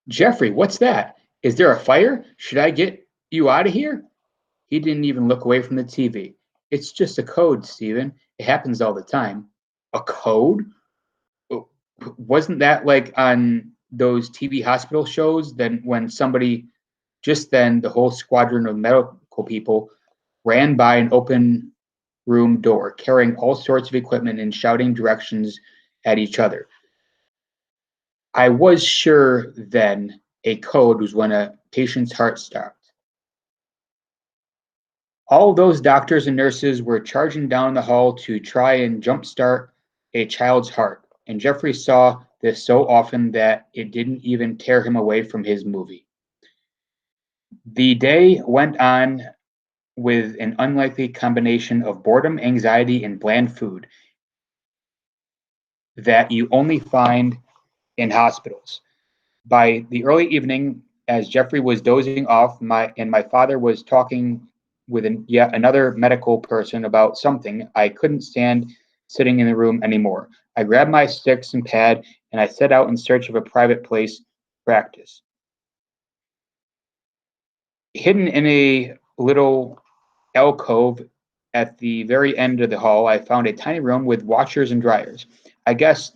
Jeffrey, what's that? Is there a fire? Should I get you out of here? He didn't even look away from the TV. It's just a code, Stephen. It happens all the time. A code? Oh, wasn't that like on those TV hospital shows? Then when somebody, just then, the whole squadron of medical people ran by an open room door, carrying all sorts of equipment and shouting directions at each other. I was sure then a code was when a patient's heart stopped. All those doctors and nurses were charging down the hall to try and jumpstart a child's heart, and Jeffrey saw this so often that it didn't even tear him away from his movie. The day went on with an unlikely combination of boredom, anxiety, and bland food that you only find in hospitals. By the early evening, as Jeffrey was dozing off, my father was talking with yet another medical person about something, I couldn't stand sitting in the room anymore. I grabbed my sticks and pad and I set out in search of a private place to practice. Hidden in a little alcove at the very end of the hall, I found a tiny room with washers and dryers. I guess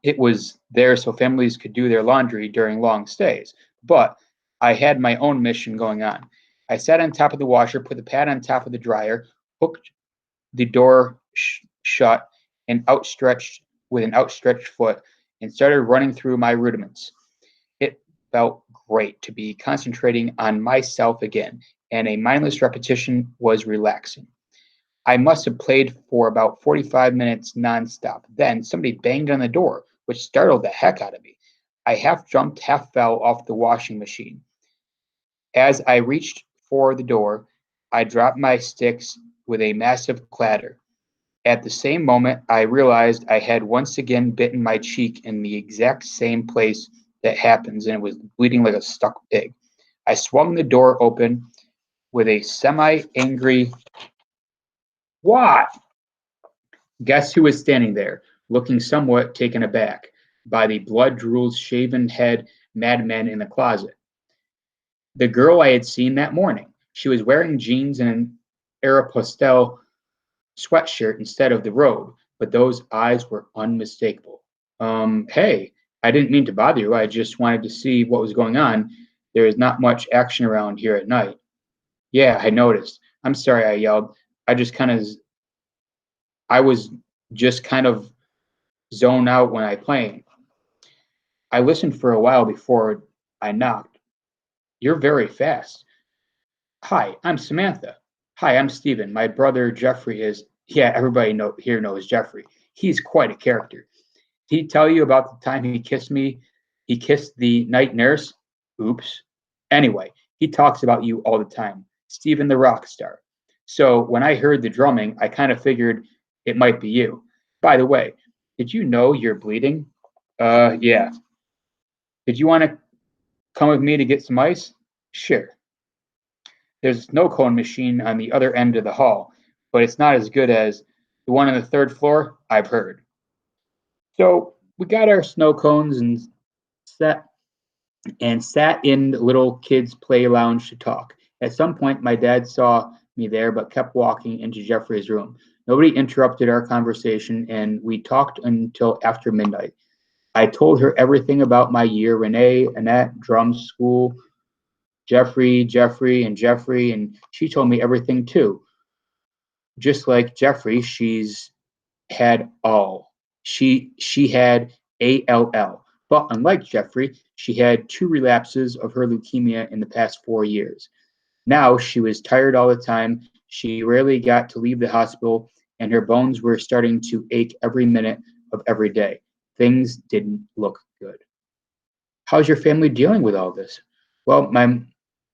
it was there so families could do their laundry during long stays. But I had my own mission going on. I sat on top of the washer, put the pad on top of the dryer, hooked the door shut, and outstretched with an outstretched foot, and started running through my rudiments. It felt great to be concentrating on myself again, and a mindless repetition was relaxing. I must have played for about 45 minutes nonstop. Then somebody banged on the door, which startled the heck out of me. I half jumped, half fell off the washing machine. As I reached for the door, I dropped my sticks with a massive clatter. At the same moment, I realized I had once again bitten my cheek in the exact same place that happens, and it was bleeding like a stuck pig. I swung the door open with a semi angry, "What?" Guess who was standing there, looking somewhat taken aback by the blood-drooled, shaven-head madman in the closet? The girl I had seen that morning. She was wearing jeans and an Aeropostale sweatshirt instead of the robe, but those eyes were unmistakable. Hey, I didn't mean to bother you. I just wanted to see what was going on. There is not much action around here at night. Yeah, I noticed. I'm sorry I yelled. I just kind of, I was just kind of zoned out when I played. I listened for a while before I knocked. You're very fast. Hi, I'm Samantha. Hi, I'm Steven. My brother Jeffrey is, yeah, everybody here knows Jeffrey. He's quite a character. Did he tell you about the time he kissed me? He kissed the night nurse? Oops. Anyway, he talks about you all the time. Steven the rock star. So when I heard the drumming, I kind of figured it might be you. By the way, did you know you're bleeding? Yeah. Did you want to come with me to get some ice? Sure. There's a snow cone machine on the other end of the hall, but it's not as good as the one on the third floor, I've heard. So we got our snow cones sat sat in the little kids' play lounge to talk. At some point, my dad saw me there, but kept walking into Jeffrey's room. Nobody interrupted our conversation, and we talked until after midnight. I told her everything about my year, Renee, Annette, drums, school, Jeffrey, and she told me everything too. Just like Jeffrey, she's had all. She had ALL. But unlike Jeffrey, she had two relapses of her leukemia in the past 4 years. Now she was tired all the time. She rarely got to leave the hospital, and her bones were starting to ache every minute of every day. Things didn't look good. How's your family dealing with all this? Well, my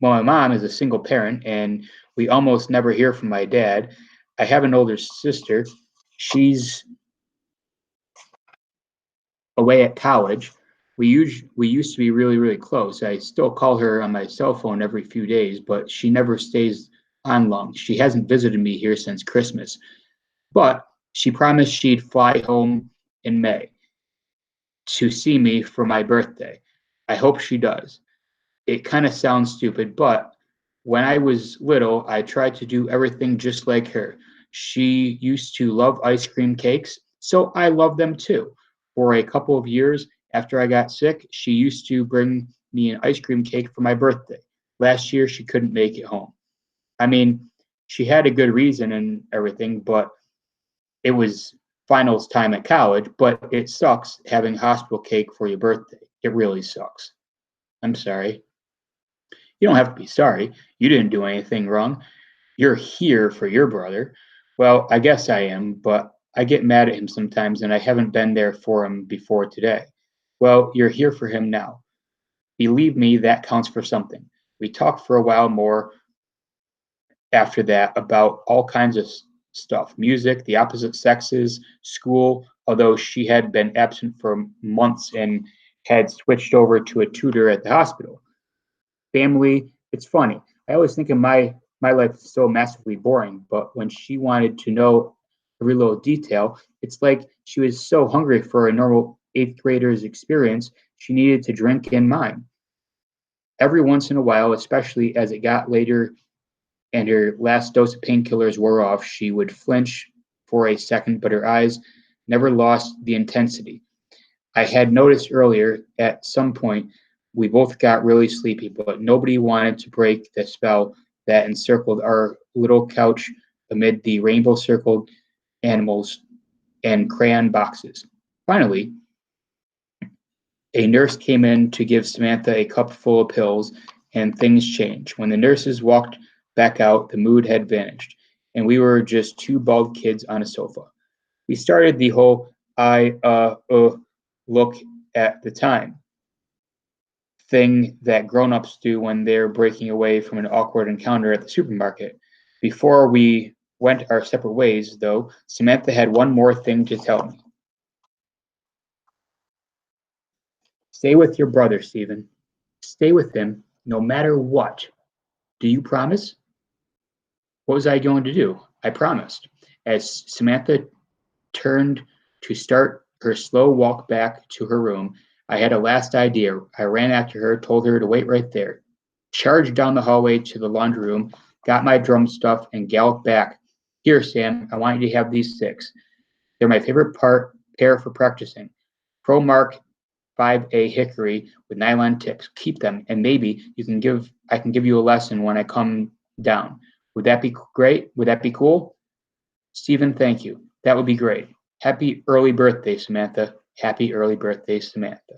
mom is a single parent, and we almost never hear from my dad. I have an older sister. She's away at college. We used to be really close. I still call her on my cell phone every few days, but she never stays on long. She hasn't visited me here since Christmas, but she promised she'd fly home in May to see me for my birthday. I hope she does. It kind of sounds stupid, but when I was little, I tried to do everything just like her. She used to love ice cream cakes, so I love them too. For a couple of years after I got sick, she used to bring me an ice cream cake for my birthday. Last year, she couldn't make it home. I mean, she had a good reason and everything, but it was finals time at college, but it sucks having hospital cake for your birthday. It really sucks. I'm sorry. You don't have to be sorry. You didn't do anything wrong. You're here for your brother. Well, I guess I am, but I get mad at him sometimes, and I haven't been there for him before today. Well, you're here for him now. Believe me, that counts for something. We talked for a while more after that about all kinds of stuff, music, the opposite sexes, school, although she had been absent for months and had switched over to a tutor at the hospital. Family, it's funny. I always think of my life is so massively boring, but when she wanted to know every little detail, it's like she was so hungry for a normal eighth grader's experience, she needed to drink in mine. Every once in a while, especially as it got later and her last dose of painkillers wore off, she would flinch for a second, but her eyes never lost the intensity. I had noticed earlier at some point we both got really sleepy, but nobody wanted to break the spell that encircled our little couch amid the rainbow circled animals and crayon boxes. Finally, a nurse came in to give Samantha a cup full of pills, and things changed. When the nurses walked back out, the mood had vanished, and we were just two bald kids on a sofa. We started the whole look at the time thing that grown-ups do when they're breaking away from an awkward encounter at the supermarket. Before we went our separate ways, though, Samantha had one more thing to tell me. Stay with your brother, Stephen. Stay with him no matter what. Do you promise? What was I going to do? I promised. As Samantha turned to start her slow walk back to her room, I had a last idea. I ran after her, told her to wait right there, charged down the hallway to the laundry room, got my drum stuff, and galloped back. Here, Sam, I want you to have these six. They're my favorite pair for practicing. Pro Mark 5A hickory with nylon tips. Keep them, and maybe I can give you a lesson when I come down. Would that be great? Would that be cool? Stephen, thank you. That would be great. Happy early birthday, Samantha. Happy early birthday, Samantha.